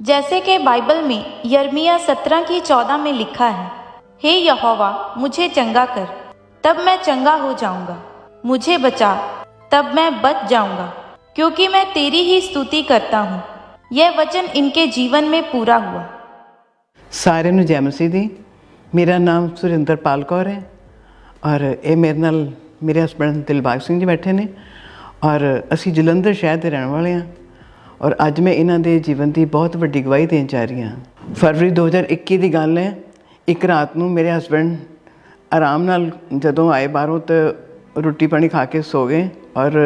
जैसे कि बाइबल में यिर्मयाह 17:14 में लिखा है, हे यहोवा मुझे चंगा कर, तब मैं चंगा हो जाऊंगा। मुझे बचा, तब मैं बच जाऊंगा, क्योंकि मैं तेरी ही स्तुति करता हूँ। यह वचन इनके जीवन में पूरा हुआ। सारे ਨੂੰ जय मसीह दी। मेरा नाम सुरिंदरपाल कौर है और ये मेरे नाल मेरे हसबैंड दिलबाग सिंह जी बैठे ने और असी जलंधर शहर के रहने वाले हाँ और अज मैं इन्हों के जीवन की बहुत वड्डी गवाही देन जा रही हाँ। फरवरी 2021 की गल है। एक रात को मेरे हसबैंड आराम नाल जदों आए बाहरों तो रोटी पानी खा के सो गए और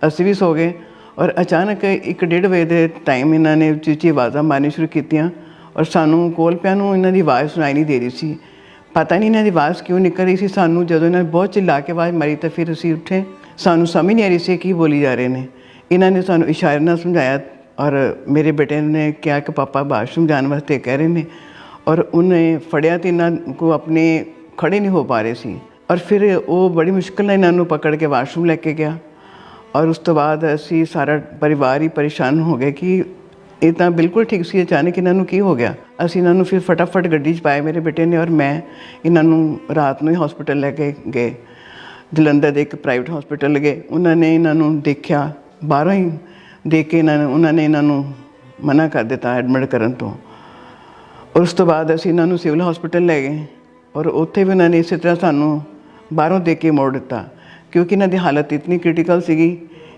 असी भी सो गए और अचानक 1-1:30 बजे के टाइम इन्होंने उच्ची उच्ची आवाज़ा मारनी शुरू कीतियां और सानू कोल पिया इन्हों की आवाज़ सुनाई नहीं दे रही सी। पता नहीं इन्हों की आवाज़ क्यों निकल रही सी। सानू जो इन्होंने बहुत चिल्ला के आवाज़ मारी तो फिर असी उठे, सानू समझ नहीं आ रही सी की बोली जा रहे हैं। इन्होंने सानू इशारे नाल समझाया और मेरे बेटे ने कहा कि पापा वाशरूम जाने वास्ते कह रहे हैं और उन्हें फड़िया तो इन्हों को अपने खड़े नहीं हो पा रहे सी और फिर वो बड़ी मुश्किल इन्हों पकड़ के वाशरूम लैके गया और उस तो बाद असी सारा परिवार ही परेशान हो गए कि ये तो बिल्कुल ठीक सी, अचानक इन्हों की हो गया। असी इन्हों फिर फटाफट गड्डी च पाए मेरे बेटे ने और मैं इन्हों रात में ही हॉस्पिटल लैके गए। जलंधर के एक प्राइवेट हॉस्पिटल गए। उन्होंने इन्हों देखा, बाहरों ही देख के उन्होंने इन्हों मना कर दिता एडमिट करने तो और उस तो बाद असी इन्हों सिविल हॉस्पिटल लै गए और उत्थे भी उन्होंने इस तरह सानू बाहरों देख के मोड़ दिता क्योंकि इन्हों की हालत इतनी क्रिटिकल सी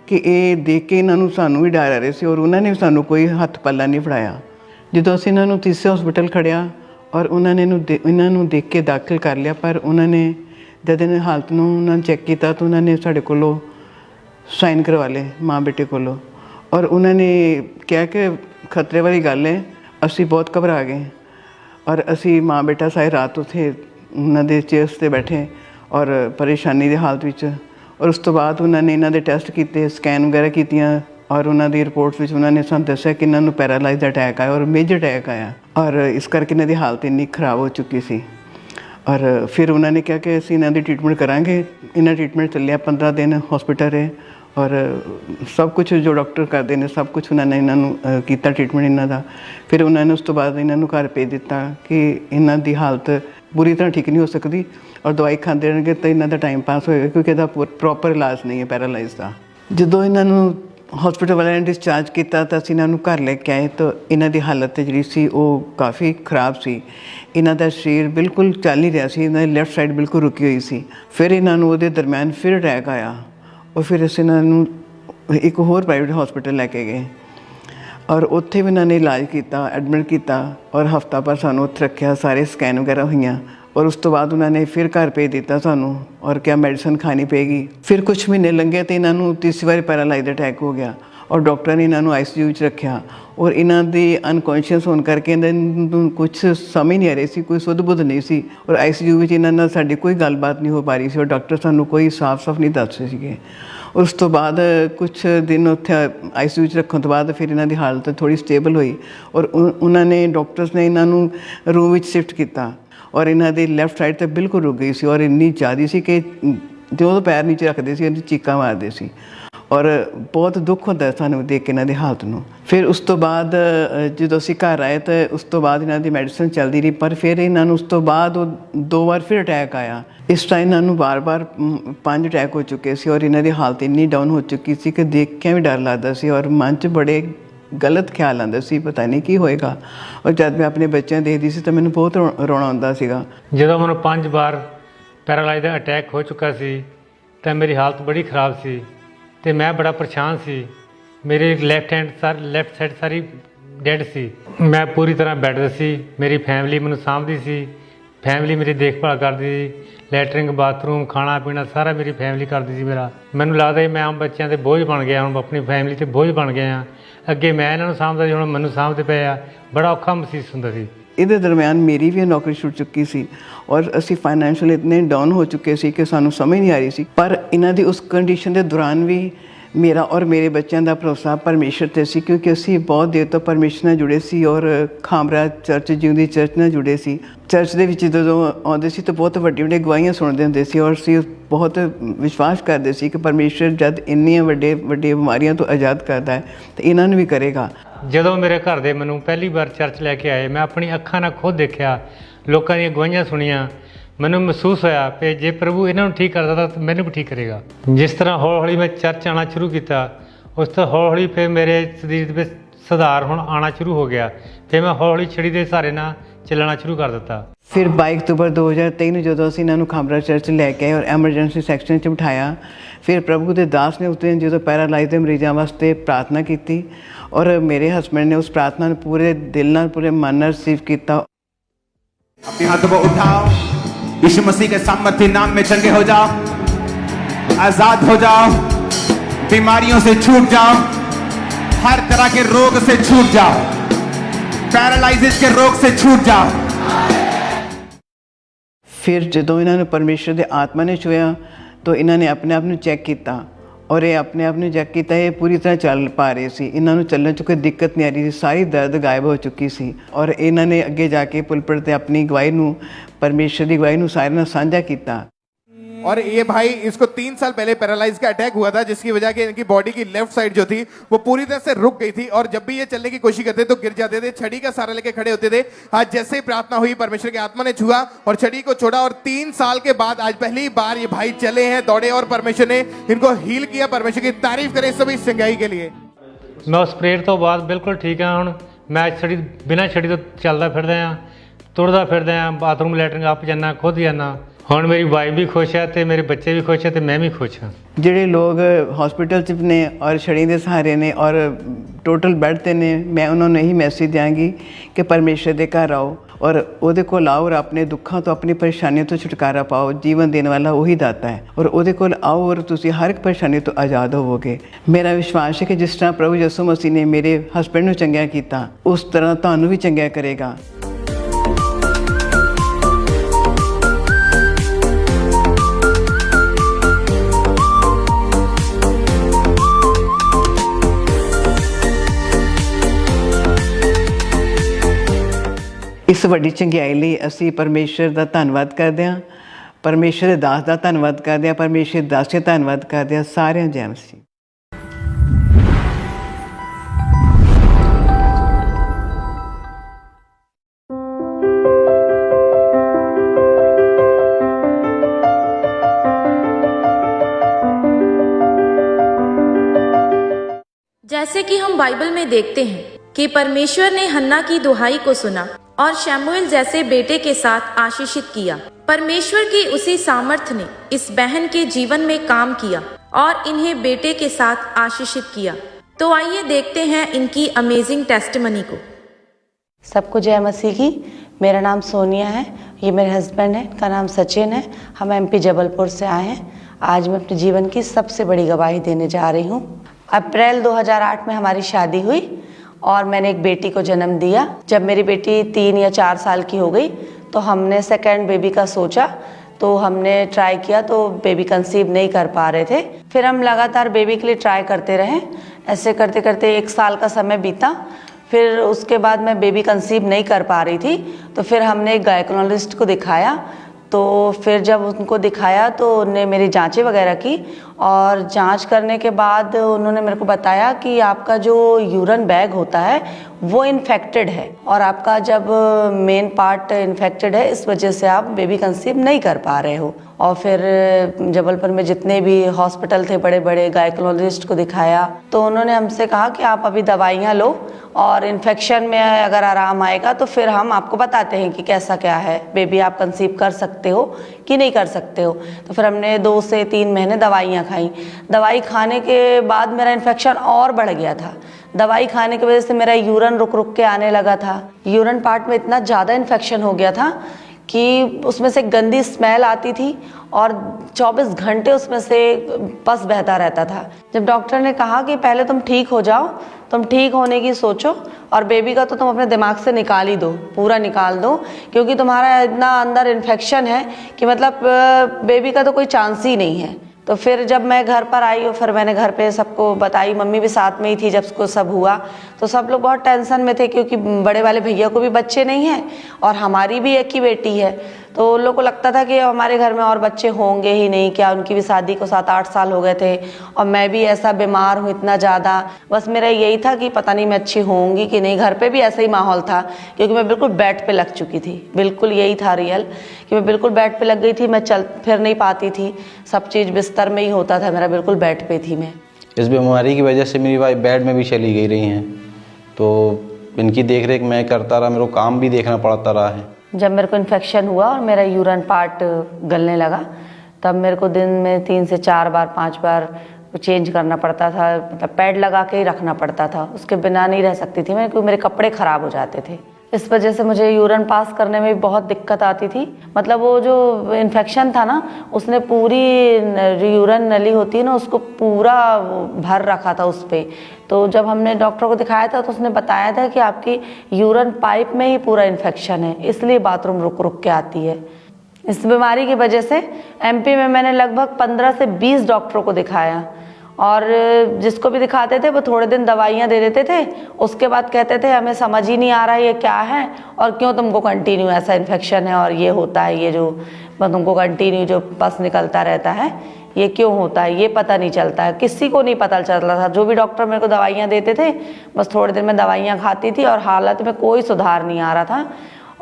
कि ये देख के इन्हों सानू भी डर आ रहे थे और उन्होंने भी सानू कोई हथ पल्ला नहीं फड़ाया। जो असी इन्हों तीसरे हॉस्पिटल खड़िया और उन्होंने इन्हों देख के दाखिल कर लिया पर उन्होंने जब इन हालत में उन्होंने चैक किया तो उन्होंने साढ़े कोलों साइन करवा ले माँ बेटे कोलों और उन्होंने कहा कि खतरे वाली गल है। असी बहुत घबरा गए और असी माँ बेटा सारी रात उत्थे उन्होंने चेयर्स से बैठे और परेशानी की हालत विच और उस तो बाद उन्होंने इन्हों के टैसट किए, स्कैन वगैरह कीतियां और उन्होंने रिपोर्ट्स में उन्होंने सानू दस्सिया कि इन्हों पैरालाइज अटैक आया और मेजर अटैक आया और इस करके इन्हों की हालत इन्नी खराब हो चुकी सी और फिर उन्होंने कहा कि असीं इन्हों की ट्रीटमेंट करांगे। इन्हों ट्रीटमेंट चलिया 15 दिन हॉस्पिटल रहे और सब कुछ जो डॉक्टर करते हैं सब कुछ उन्होंने इन्हों किया ट्रीटमेंट इन्हों का। फिर उन्होंने उस तो बाद इन्हों घर भेज दिता कि इन्हों की हालत पूरी तरह ठीक नहीं हो सकती और दवाई खाते रहेंगे तो इन्हों का टाइम पास होएगा क्योंकि इसका प्रॉपर इलाज नहीं है पैरालाइज का। जो इन्हों हॉस्पिटल वाले ने डिस्चार्ज किया तो असीं इन्हों घर लेके आए तो इन्हों की हालत जी सी वो काफ़ी खराब सी। इन्हों का शरीर बिल्कुल चल नहीं रहा सी, इन्हों लैफ्ट साइड बिल्कुल रुकी हुई सी। फिर इन्हों वो दरम्यान फिर अटैक आया और फिर असीं इन्हों एक होर प्राइवेट हॉस्पिटल लैके गए और उत्थे भी इन्होंने इलाज किया, एडमिट किया और हफ्ता भर सानू उत्थे रखा, सारे स्कैन वगैरह हुई और उस तो बाद उन्होंने फिर घर भेज दिता सानू और क्या मेडिसिन खानी पेगी। फिर कुछ महीने लंघे तो इन्हों तीसरी बार पैरालाइज अटैक हो गया और डॉक्टर ने इन्हों ICU रखा और इन्हों की अनकॉन्शियस होने करके इन्होंने कुछ समझ नहीं आ रही सी, कोई सुध बुध नहीं सी और ICU इन्होंने साड़ी कोई गलबात नहीं हो पा रही सी और डॉक्टर सानू कोई साफ साफ नहीं दस सके। उस तो बाद कुछ दिन उत्थे ICU रखने तो बाद फिर इन्हों की हालत थोड़ी स्टेबल हुई और उन्होंने डॉक्टर्स ने इन्हों रूम में शिफ्ट किया और इन्हों की लैफ्ट साइड तो बिल्कुल रुक गई सी और इन्नी ज़्यादा सी कि जो पैर नीचे रखते सी चीका मारते सी और बहुत दुख होता है सानू देख के इन्हों की हालत में। फिर उस तो बाद जो असीं घर आए तो उस तो बाद इन्हों की मेडिसिन चलती रही पर फिर इन्हों उस तो बाद 2 बार फिर अटैक आया। इस टाइम इन्हों बार बार 5 अटैक हो चुके सी और इन्हों की हालत इन्नी डाउन हो चुकी सी कि देख के भी डर लगता सी और मन च बड़े गलत ख्याल आते सी, पता नहीं की होएगा। और जब मैं अपने बच्चों देखती सी तो मैंने बहुत रोना आता सीगा। जो मैं 5 बार पैरालाइज का अटैक हो चुका सी तो मेरी हालत बड़ी खराब सी तो मैं बड़ा परेशान सी। मेरी लैफ्ट साइड सारी डेड सी। मैं पूरी तरह बैड सी। मेरी फैमिली मैनू सामभदी सी, फैमिली मेरी देखभाल करती सी, लैटरिंग बाथरूम खाना पीना सारा मेरी फैमिली करती सी। मैनू लगता मैं आम बच्चों के बोझ बन गया, हम अपनी फैमिली से बोझ बन गए हाँ। अगे मैं इन्हों सामभदा सी, हुण मैनू सामभदे पे आ, बड़ा औखा महसूस हुंदा सी। इहदे दरम्यान मेरी भी नौकरी छुट चुकी सी और असी फाइनैंशियल इतने डाउन हो चुके सी कि सानू समझ नहीं आ रही सी। पर इन्हां दी उस कंडीशन के दौरान भी ਮੇਰਾ ਔਰ ਮੇਰੇ ਬੱਚਿਆਂ ਦਾ ਭਰੋਸਾ ਪਰਮੇਸ਼ਰ 'ਤੇ ਸੀ, ਕਿਉਂਕਿ ਅਸੀਂ ਬਹੁਤ ਦੇਰ ਤੋਂ ਪਰਮੇਸ਼ਰ ਨਾਲ ਜੁੜੇ ਸੀ ਔਰ ਖਾਮਰਾ ਚਰਚ, ਜਿਉਂਦੀ ਚਰਚ ਨਾਲ ਜੁੜੇ ਸੀ। ਚਰਚ ਦੇ ਵਿੱਚ ਜਦੋਂ ਆਉਂਦੇ ਸੀ ਤਾਂ ਬਹੁਤ ਵੱਡੀਆਂ ਗਵਾਹੀਆਂ ਸੁਣਦੇ ਹੁੰਦੇ ਸੀ ਔਰ ਅਸੀਂ ਬਹੁਤ ਵਿਸ਼ਵਾਸ ਕਰਦੇ ਸੀ ਕਿ ਪਰਮੇਸ਼ਰ ਜਦ ਇੰਨੀਆਂ ਵੱਡੀਆਂ ਬਿਮਾਰੀਆਂ ਤੋਂ ਆਜ਼ਾਦ ਕਰਦਾ ਹੈ ਤਾਂ ਇਹਨਾਂ ਨੂੰ ਵੀ ਕਰੇਗਾ। ਜਦੋਂ ਮੇਰੇ ਘਰ ਦੇ ਮੈਨੂੰ ਪਹਿਲੀ ਵਾਰ ਚਰਚ ਲੈ ਕੇ ਆਏ, ਮੈਂ ਆਪਣੀ ਅੱਖਾਂ ਨਾਲ ਖੁਦ ਦੇਖਿਆ, ਲੋਕਾਂ ਦੀਆਂ ਗਵਾਹੀਆਂ ਸੁਣੀਆਂ, ਮੈਨੂੰ ਮਹਿਸੂਸ ਹੋਇਆ ਕਿ ਜੇ ਪ੍ਰਭੂ ਇਹਨਾਂ ਨੂੰ ਠੀਕ ਕਰਦਾ ਤਾਂ ਮੈਨੂੰ ਵੀ ਠੀਕ ਕਰੇਗਾ। ਜਿਸ ਤਰ੍ਹਾਂ ਹੌਲੀ ਹੌਲੀ ਮੈਂ ਚਰਚ ਆਉਣਾ ਸ਼ੁਰੂ ਕੀਤਾ, ਉਸ ਤੋਂ ਹੌਲੀ ਹੌਲੀ ਫਿਰ ਮੇਰੇ ਸਰੀਰ ਵਿੱਚ ਸੁਧਾਰ ਹੁਣ ਆਉਣਾ ਸ਼ੁਰੂ ਹੋ ਗਿਆ। ਫਿਰ ਮੈਂ ਹੌਲੀ ਹੌਲੀ ਛੜੀ ਦੇ ਸਹਾਰੇ ਨਾਲ ਚੱਲਣਾ ਸ਼ੁਰੂ ਕਰ ਦਿੱਤਾ। ਫਿਰ 22 ਅਕਤੂਬਰ 2023 ਨੂੰ ਜਦੋਂ ਅਸੀਂ ਇਹਨਾਂ ਨੂੰ ਖਾਮਰਾ ਚਰਚ ਲੈ ਕੇ ਆਏ ਔਰ ਐਮਰਜੈਂਸੀ ਸੈਕਸ਼ਨ 'ਚ ਬਿਠਾਇਆ, ਫਿਰ ਪ੍ਰਭੂ ਦੇ ਦਾਸ ਨੇ ਉਸ ਦਿਨ ਜਦੋਂ ਪੈਰਾਲਾਈਜ਼ ਦੇ ਮਰੀਜ਼ਾਂ ਵਾਸਤੇ ਪ੍ਰਾਰਥਨਾ ਕੀਤੀ ਔਰ ਮੇਰੇ ਹਸਬੈਂਡ ਨੇ ਉਸ ਪ੍ਰਾਰਥਨਾ ਨੂੰ ਪੂਰੇ ਦਿਲ ਨਾਲ, ਪੂਰੇ ਮਨ ਨਾਲ ਰਿਸੀਵ ਕੀਤਾ। अपने हाथों को उठाओ, यीशु मसीह के सामर्थ्य नाम में चंगे हो जाओ, आजाद हो जाओ, बीमारियों से छूट जाओ, हर तरह के रोग से छूट जाओ, पैरालाइसिस के रोग से छूट जाओ। ਫਿਰ ਜਦੋਂ ਇਹਨਾਂ ਨੂੰ ਪਰਮੇਸ਼ਰ ਦੇ ਆਤਮਾ ਨੇ ਛੂਹਿਆ ਤਾਂ ਇਹਨਾਂ ਨੇ ਆਪਣੇ ਆਪ ਨੂੰ ਚੈੱਕ ਕੀਤਾ ਔਰ ਇਹ ਆਪਣੇ ਆਪ ਨੂੰ ਚੈੱਕ ਕੀਤਾ, ਇਹ ਪੂਰੀ ਤਰ੍ਹਾਂ ਚੱਲ ਪਾ ਰਹੇ ਸੀ। ਇਹਨਾਂ ਨੂੰ ਚੱਲਣ 'ਚ ਕੋਈ ਦਿੱਕਤ ਨਹੀਂ ਆ ਰਹੀ ਸੀ, ਸਾਰੀ ਦਰਦ ਗਾਇਬ ਹੋ ਚੁੱਕੀ ਸੀ ਔਰ ਇਹਨਾਂ ਨੇ ਅੱਗੇ ਜਾ ਕੇ ਪੁਲਪਿਟ 'ਤੇ ਆਪਣੀ ਗਵਾਹੀ ਨੂੰ, ਪਰਮੇਸ਼ਰ ਦੀ ਗਵਾਹੀ ਨੂੰ ਸਾਰਿਆਂ ਨਾਲ ਸਾਂਝਾ ਕੀਤਾ। और ये भाई, इसको 3 साल पहले पैरालाइज का अटैक हुआ था, जिसकी वजह से इनकी बॉडी की लेफ्ट साइड जो थी वो पूरी तरह से रुक गई थी और जब भी ये चलने की कोशिश करते तो गिर जाते थे, छड़ी का सहारा लेके खड़े होते थे। आज जैसे ही प्रार्थना हुई, परमेश्वर की आत्मा ने छुआ और छड़ी को छोड़ा और 3 साल के बाद आज पहली बार ये भाई चले हैं, दौड़े और परमेश्वर ने इनको हील किया। परमेश्वर की तारीफ करें सभी संगाई के लिए। ਮੈਂ ਉਸ ਪ੍ਰੇਅਰ ਤੋਂ ਬਾਅਦ ਬਿਲਕੁਲ ਠੀਕ ਹਾਂ। ਹੁਣ ਮੈਂ ਛੜੀ, ਬਿਨਾਂ ਛੜੀ ਤੋਂ ਚੱਲਦਾ ਫਿਰਦਾ ਹਾਂ, ਤੁਰਦਾ ਫਿਰਦਾ ਹਾਂ, ਬਾਥਰੂਮ ਲੈਟਰਿੰਗ ਆਪ ਜਾਂਦਾ, ਖੁਦ ਜਾਂਦਾ। ਹੁਣ ਮੇਰੀ ਵਾਈਫ ਵੀ ਖੁਸ਼ ਹੈ ਅਤੇ ਮੇਰੇ ਬੱਚੇ ਵੀ ਖੁਸ਼ ਹੈ ਅਤੇ ਮੈਂ ਵੀ ਖੁਸ਼ ਹਾਂ। ਜਿਹੜੇ ਲੋਕ ਹਸਪੀਟਲ 'ਚ ਨੇ ਔਰ ਛੜੀ ਦੇ ਸਹਾਰੇ ਨੇ ਔਰ ਟੋਟਲ ਬੈੱਡ 'ਤੇ ਨੇ, ਮੈਂ ਉਹਨਾਂ ਨੂੰ ਇਹੀ ਮੈਸੇਜ ਦਿਆਂਗੀ ਕਿ ਪਰਮੇਸ਼ਰ ਦੇ ਘਰ ਆਓ ਔਰ ਉਹਦੇ ਕੋਲ ਆਓ ਔਰ ਆਪਣੇ ਦੁੱਖਾਂ ਤੋਂ, ਆਪਣੀ ਪਰੇਸ਼ਾਨੀਆਂ ਤੋਂ ਛੁਟਕਾਰਾ ਪਾਓ। ਜੀਵਨ ਦੇਣ ਵਾਲਾ ਉਹੀ ਦਾਤਾ ਹੈ ਔਰ ਉਹਦੇ ਕੋਲ ਆਓ ਔਰ ਤੁਸੀਂ ਹਰ ਇੱਕ ਪਰੇਸ਼ਾਨੀ ਤੋਂ ਆਜ਼ਾਦ ਹੋਵੋਗੇ। ਮੇਰਾ ਵਿਸ਼ਵਾਸ ਹੈ ਕਿ ਜਿਸ ਤਰ੍ਹਾਂ ਪ੍ਰਭੂ ਯਿਸੂ ਮਸੀਹ ਨੇ ਮੇਰੇ ਹਸਬੈਂਡ ਨੂੰ ਚੰਗਿਆ ਕੀਤਾ, ਉਸ ਤਰ੍ਹਾਂ ਤੁਹਾਨੂੰ ਵੀ ਚੰਗਿਆ ਕਰੇਗਾ। ਇਸ ਵੱਡੀ ਚੰਗਿਆਈ ਲਈ ਅਸੀਂ ਪਰਮੇਸ਼ਰ ਦਾ ਧੰਨਵਾਦ ਕਰਦੇ ਹਾਂ, ਪਰਮੇਸ਼ਰ ਦੇ ਦਾਸ ਦਾ ਧੰਨਵਾਦ ਕਰਦੇ ਹਾਂ, ਪਰਮੇਸ਼ਰ ਦਾਸ ਦਾ ਧੰਨਵਾਦ ਕਰਦੇ ਹਾਂ। ਸਾਰਿਆਂ ਜੈ ਮਸੀਹ। जैसे कि हम बाइबल में देखते हैं कि परमेश्वर ने हन्ना की दुहाई को सुना और शमूएल जैसे बेटे के साथ आशीषित किया। परमेश्वर की उसी सामर्थ्य ने इस बहन के जीवन में काम किया और इन्हें बेटे के साथ आशीषित किया। तो आइए देखते हैं इनकी अमेजिंग टेस्टिमनी को। सबको जय मसीह की। मेरा नाम सोनिया है, ये मेरे हस्बैंड है, इनका नाम सचिन है। हम एमपी जबलपुर से आए हैं। आज मैं अपने जीवन की सबसे बड़ी गवाही देने जा रही हूँ। अप्रैल 2008 में हमारी शादी हुई और मैंने एक बेटी को जन्म दिया। जब मेरी बेटी 3 या 4 साल की हो गई तो हमने सेकंड बेबी का सोचा, तो हमने ट्राई किया तो बेबी कंसीव नहीं कर पा रहे थे। फिर हम लगातार बेबी के लिए ट्राई करते रहे। ऐसे करते करते 1 साल का समय बीता। फिर उसके बाद मैं बेबी कंसीव नहीं कर पा रही थी, तो फिर हमने एक गायकोलॉजिस्ट को दिखाया। तो फिर जब उनको दिखाया तो उन्होंने मेरी जांचें वगैरह की और जांच करने के बाद उन्होंने मेरे को बताया कि आपका जो यूरिन बैग होता है वो इन्फेक्टेड है और आपका जब मेन पार्ट इन्फेक्टेड है, इस वजह से आप बेबी कंसीव नहीं कर पा रहे हो। और फिर जबलपुर में जितने भी हॉस्पिटल थे बड़े बड़े, गायकोलॉजिस्ट को दिखाया तो उन्होंने हमसे कहा कि आप अभी दवाइयाँ लो और इन्फेक्शन में अगर आराम आएगा तो फिर हम आपको बताते हैं कि कैसा क्या है, बेबी आप कंसीव कर सकते हो कि नहीं कर सकते हो। तो फिर हमने 2 से 3 महीने दवाइयाँ खाई। दवाई खाने के बाद मेरा इन्फेक्शन और बढ़ गया था। दवाई खाने की वजह से मेरा यूरिन रुक रुक के आने लगा था। यूरिन पार्ट में इतना ज़्यादा इन्फेक्शन हो गया था कि उसमें से गंदी स्मेल आती थी और 24 घंटे उसमें से पस बहता रहता था। जब डॉक्टर ने कहा कि पहले तुम ठीक हो जाओ, तुम ठीक होने की सोचो और बेबी का तो तुम अपने दिमाग से निकाल ही दो, पूरा निकाल दो, क्योंकि तुम्हारा इतना अंदर इन्फेक्शन है कि मतलब बेबी का तो कोई चांस ही नहीं है। तो फिर जब मैं घर पर आई और फिर मैंने घर पे सबको बताई, मम्मी भी साथ में ही थी जब उसको सब हुआ, तो सब लोग बहुत टेंशन में थे क्योंकि बड़े वाले भैया को भी बच्चे नहीं हैं और हमारी भी एक ही बेटी है। तो उन लोग को लगता था कि हमारे घर में और बच्चे होंगे ही नहीं क्या, उनकी भी शादी को 7-8 साल हो गए थे और मैं भी ऐसा बीमार हूँ इतना ज़्यादा। बस मेरा यही था कि पता नहीं मैं अच्छी होंगी कि नहीं। घर पे भी ऐसा ही माहौल था क्योंकि मैं बिल्कुल बेड पे लग चुकी थी, बिल्कुल यही था रियल कि मैं बिल्कुल बेड पे लग गई थी, मैं चल फिर नहीं पाती थी, सब चीज़ बिस्तर में ही होता था मेरा, बिल्कुल बेड पे थी मैं। इस बीमारी की वजह से मेरी वाइफ बेड में भी चली गई रही हैं, तो इनकी देख रेख मैं करता रहा, मेरे को काम भी देखना पड़ता रहा है। जब मेरे को इन्फेक्शन हुआ और मेरा यूरिन पार्ट गलने लगा तब मेरे को दिन में 3 से 4 बार 5 बार चेंज करना पड़ता था, मतलब पैड लगा के ही रखना पड़ता था, उसके बिना नहीं रह सकती थी मैं क्योंकि मेरे कपड़े ख़राब हो जाते थे। इस वजह से मुझे यूरिन पास करने में भी बहुत दिक्कत आती थी। मतलब वो जो इन्फेक्शन था ना उसने पूरी यूरिन नली होती है ना उसको पूरा भर रखा था उस पर। तो जब हमने डॉक्टर को दिखाया था तो उसने बताया था कि आपकी यूरिन पाइप में ही पूरा इन्फेक्शन है, इसलिए बाथरूम रुक रुक के आती है। इस बीमारी की वजह से एमपी में मैंने लगभग 15 से 20 डॉक्टरों को दिखाया और जिसको भी दिखाते थे वो थोड़े दिन दवाइयाँ दे देते थे, उसके बाद कहते थे हमें समझ ही नहीं आ रहा है ये क्या है और क्यों तुमको कंटिन्यू ऐसा इन्फेक्शन है और ये होता है, ये जो तुमको कंटिन्यू जो पस निकलता रहता है ये क्यों होता है, ये पता नहीं चलता है। किसी को नहीं पता चलता था। जो भी डॉक्टर मेरे को दवाइयाँ देते थे बस थोड़े दिन में दवाइयाँ खाती थी और हालत में कोई सुधार नहीं आ रहा था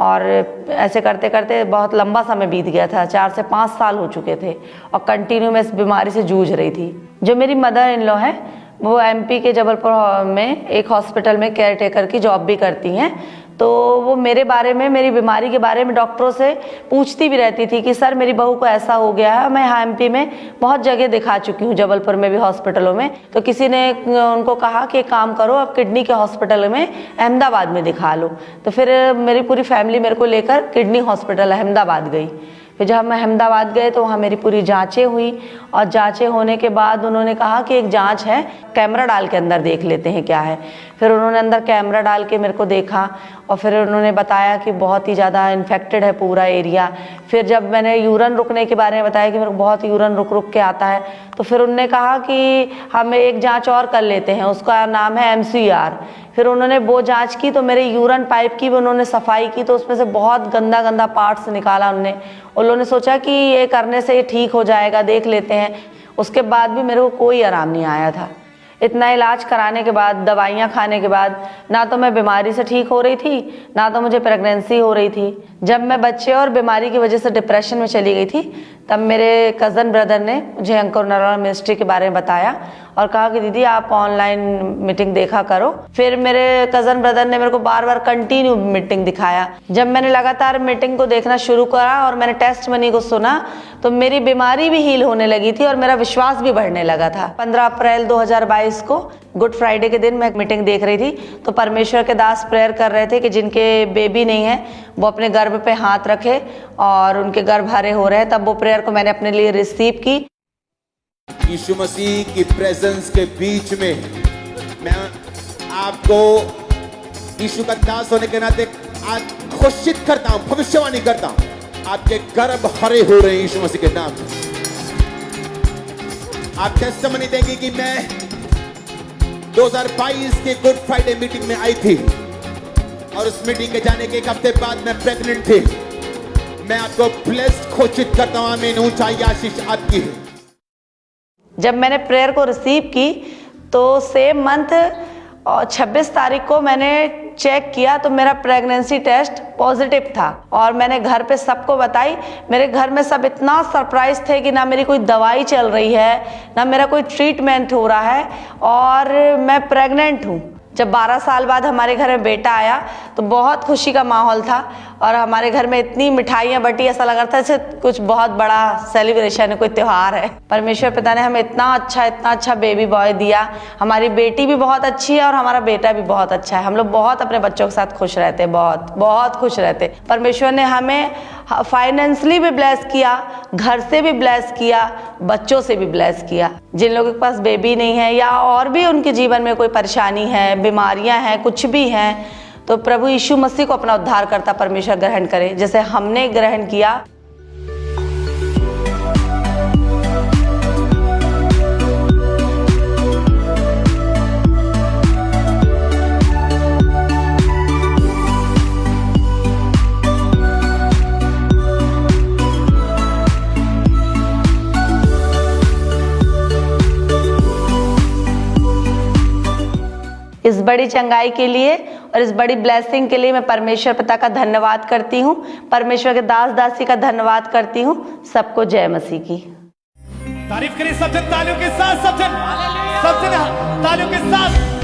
और ऐसे करते करते बहुत लंबा समय बीत गया था, 4 से 5 साल हो चुके थे और कंटिन्यू मैं इस बीमारी से जूझ रही थी। जो मेरी मदर इन लॉ है वो एमपी के जबलपुर में एक हॉस्पिटल में केयर टेकर की जॉब भी करती हैं, तो वो मेरे बारे में, मेरी बीमारी के बारे में डॉक्टरों से पूछती भी रहती थी कि सर मेरी बहू को ऐसा हो गया है। मैं यहाँ एमपी में बहुत जगह दिखा चुकी हूँ, जबलपुर में भी हॉस्पिटलों में। तो किसी ने उनको कहा कि एक काम करो आप किडनी के हॉस्पिटल में अहमदाबाद में दिखा लो। तो फिर मेरी पूरी फैमिली मेरे को लेकर किडनी हॉस्पिटल अहमदाबाद गई। फिर जब हम अहमदाबाद गए तो वहाँ मेरी पूरी जांचें हुई और जांचें होने के बाद उन्होंने कहा कि एक जांच है, कैमरा डाल के अंदर देख लेते हैं क्या है। फिर उन्होंने अंदर कैमरा डाल के मेरे को देखा और फिर उन्होंने बताया कि बहुत ही ज़्यादा इन्फेक्टेड है पूरा एरिया। फिर जब मैंने यूरिन रुकने के बारे में बताया कि मेरे को बहुत यूरिन रुक रुक के आता है, तो फिर उन्होंने कहा कि हम एक जाँच और कर लेते हैं, उसका नाम है MCR। फिर उन्होंने वो जांच की तो मेरे यूरिन पाइप की भी उन्होंने सफाई की, तो उसमें से बहुत गंदा गंदा पार्ट्स निकाला उन्होंने सोचा कि ये करने से ये ठीक हो जाएगा, देख लेते हैं। उसके बाद भी मेरे को कोई आराम नहीं आया था। इतना इलाज कराने के बाद, दवाइयाँ खाने के बाद ना तो मैं बीमारी से ठीक हो रही थी ना तो मुझे प्रेगनेंसी हो रही थी। जब मैं बच्चे और बीमारी की वजह से डिप्रेशन में चली गई थी तब मेरे कज़न ब्रदर ने मुझे अंकुर मिनिस्ट्री के बारे में बताया और कहा कि दीदी आप ऑनलाइन मीटिंग देखा करो। फिर मेरे कज़न ब्रदर ने मेरे को बार बार कंटिन्यू मीटिंग दिखाया। जब मैंने लगातार मीटिंग को देखना शुरू करा और मैंने टेस्ट मनी को सुना तो मेरी बीमारी भी हील होने लगी थी और मेरा विश्वास भी बढ़ने लगा था। 15 अप्रैल 2022 को गुड फ्राइडे के दिन मैं मीटिंग देख रही थी तो परमेश्वर के दास प्रेयर कर रहे थे कि जिनके बेबी नहीं है वो अपने गर्भ पे हाथ रखे और उनके गर्भ हरे हो रहे हैं। तब वो प्रेयर को मैंने अपने लिए रिसीव की। यीशु मसीह की प्रेजेंस के बीच में मैं आपको यीशु का दास होने के नाते आज घोषित करता हूं, भविष्यवाणी करता हूं, आपके गर्भ हरे हो रहे हैं यीशु मसीह के नाम में। आप टेस्टिमनी देंगे कि मैं 2022 के गुड फ्राइडे मीटिंग में आई थी और उस मीटिंग के जाने के एक हफ्ते बाद मैं प्रेग्नेंट थी। मैं आपको ब्लेस्ड घोषित करता हूं, आमीन। ऊंचाई आशीष आपकी है। जब मैंने प्रेयर को रिसीव की तो सेम मंथ 26 तारीख को मैंने चेक किया तो मेरा प्रेगनेंसी टेस्ट पॉजिटिव था और मैंने घर पे सबको बताई। मेरे घर में सब इतना सरप्राइज थे कि ना मेरी कोई दवाई चल रही है ना मेरा कोई ट्रीटमेंट हो रहा है और मैं प्रेग्नेंट हूँ। जब 12 साल बाद हमारे घर में बेटा आया तो बहुत खुशी का माहौल था और हमारे घर में इतनी मिठाइयाँ बटी, ऐसा लग रहा था जैसे कुछ बहुत बड़ा सेलिब्रेशन है, कोई त्यौहार है। परमेश्वर पिता ने हमें इतना अच्छा बेबी बॉय दिया। हमारी बेटी भी बहुत अच्छी है और हमारा बेटा भी बहुत अच्छा है। हम लोग बहुत अपने बच्चों के साथ खुश रहते, बहुत खुश रहते। परमेश्वर ने हमें फाइनेंशियली भी ब्लेस किया, घर से भी ब्लेस किया, बच्चों से भी ब्लेस किया। जिन लोगों के पास बेबी नहीं है या और भी उनके जीवन में कोई परेशानी है, बीमारियां हैं, कुछ भी हैं, तो प्रभु यीशु मसीह को अपना उद्धारकर्ता परमेश्वर ग्रहण करे जैसे हमने ग्रहण किया। इस बड़ी चंगाई के लिए और इस बड़ी ब्लेसिंग के लिए मैं परमेश्वर पिता का धन्यवाद करती हूँ, परमेश्वर के दास दासी का धन्यवाद करती हूँ। सबको जय मसीह की। तारीफ करिए सब जन तालियों के साथ, सब जन तालियों के साथ।